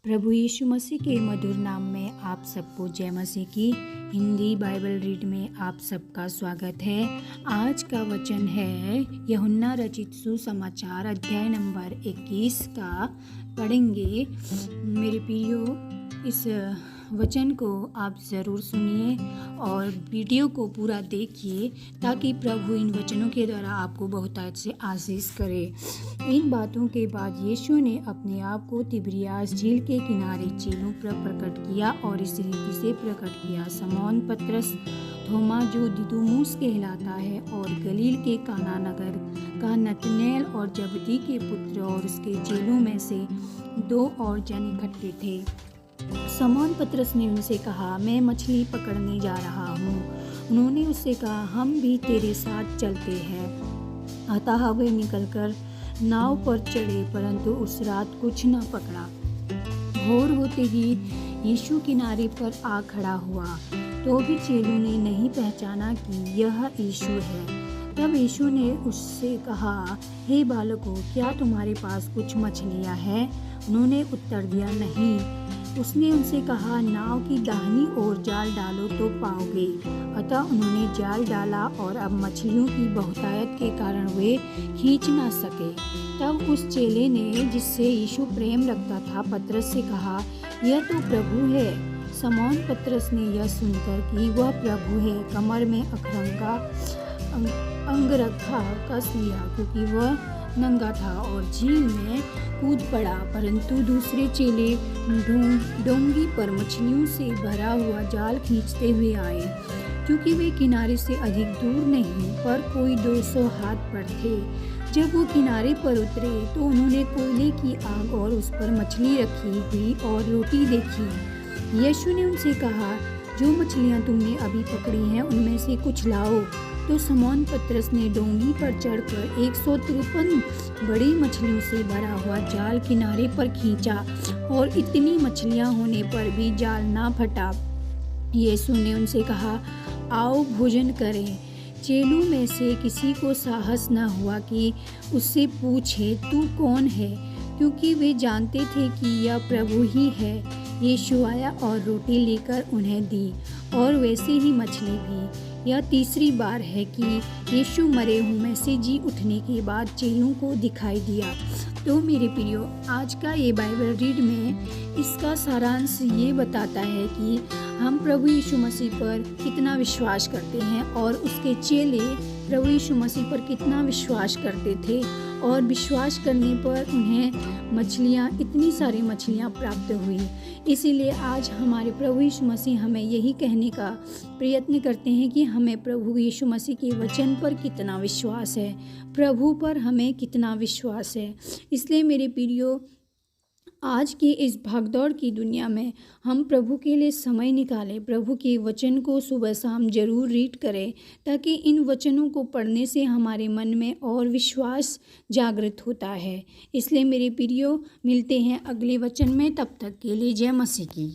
प्रभु यीशु मसीह के मधुर नाम में आप सबको जय मसीह की हिंदी बाइबल रीड में आप सबका स्वागत है। आज का वचन है यूहन्ना रचित सुसमाचार अध्याय नंबर 21 का पढ़ेंगे। मेरे प्रियो, इस वचन को आप ज़रूर सुनिए और वीडियो को पूरा देखिए ताकि प्रभु इन वचनों के द्वारा आपको बहुतायत से आशीष करे। इन बातों के बाद यीशु ने अपने आप को तिबिरियास झील के किनारे चेलों पर प्रकट किया और इस रीति से प्रकट किया। शमौन पतरस, थोमा जो दिदुमुस कहलाता है, और गलील के काना नगर का नतनएल और जबदी के पुत्र और उसके चेलों में से 2 और जन इकट्ठे थे। शमौन पतरस ने उनसे कहा, मैं मछली पकड़ने जा रहा हूँ। उन्होंने उससे कहा, हम भी तेरे साथ चलते हैं। अतः वे निकलकर नाव पर चढ़े, परंतु उस रात कुछ न पकड़ा। भोर होते ही यीशु किनारे पर आ खड़ा हुआ, तो भी चेलों ने नहीं पहचाना कि यह यीशु है। तब यीशु ने उससे कहा, हे बालकों, क्या तुम्हारे पास कुछ मछलियाँ हैं? उन्होंने उत्तर दिया, नहीं। उसने उनसे कहा, नाव की दाहिनी ओर जाल डालो तो पाओगे। अतः उन्होंने जाल डाला और अब मछलियों की बहुतायत के कारण वे खींच न सके। तब उस चेले ने, जिससे यीशु प्रेम रखता था, पतरस से कहा, यह तो प्रभु है। शमौन पतरस ने यह सुनकर कि वह प्रभु है, कमर में अखरंगा अंगरखा कस लिया, क्योंकि वह नंगा था, और झील में कूद पड़ा। परंतु दूसरे चेले डोंगी पर मछलियों से भरा हुआ जाल खींचते हुए आए, क्योंकि वे किनारे से अधिक दूर नहीं पर कोई 200 हाथ पर थे। जब वो किनारे पर उतरे तो उन्होंने कोयले की आग और उस पर मछली रखी हुई और रोटी देखी। यीशु ने उनसे कहा, जो मछलियाँ तुमने अभी पकड़ी हैं उनमें से कुछ लाओ। तो शमौन पतरस ने डोंगी पर चढ़कर 153 बड़ी मछलियों से भरा हुआ जाल किनारे पर खींचा, और इतनी मछलियां होने पर भी जाल ना फटा। यीशु ने उनसे कहा, आओ भोजन करें। चेलों में से किसी को साहस न हुआ कि उससे पूछे, तू कौन है? क्योंकि वे जानते थे कि यह प्रभु ही है। यीशु आया और रोटी लेकर उन्हें दी, और वैसे ही मछली भी। यह तीसरी बार है कि यीशु मरे हुओं में से जी उठने के बाद चेलों को दिखाई दिया। तो मेरे प्रियो, आज का ये बाइबल रीड में इसका सारांश ये बताता है कि हम प्रभु यीशु मसीह पर कितना विश्वास करते हैं और उसके चेले प्रभु यीशु मसीह पर कितना विश्वास करते थे, और विश्वास करने पर उन्हें मछलियाँ, इतनी सारी मछलियाँ प्राप्त हुई। इसीलिए आज हमारे प्रभु यीशु मसीह हमें यही कहने का प्रयत्न करते हैं कि हमें प्रभु यीशु मसीह के वचन पर कितना विश्वास है, प्रभु पर हमें कितना विश्वास है। इसलिए मेरे प्रियो, आज की इस भागदौड़ की दुनिया में हम प्रभु के लिए समय निकालें, प्रभु के वचन को सुबह शाम जरूर रीड करें, ताकि इन वचनों को पढ़ने से हमारे मन में और विश्वास जागृत होता है। इसलिए मेरे प्रियो, मिलते हैं अगले वचन में, तब तक के लिए जय मसीह की।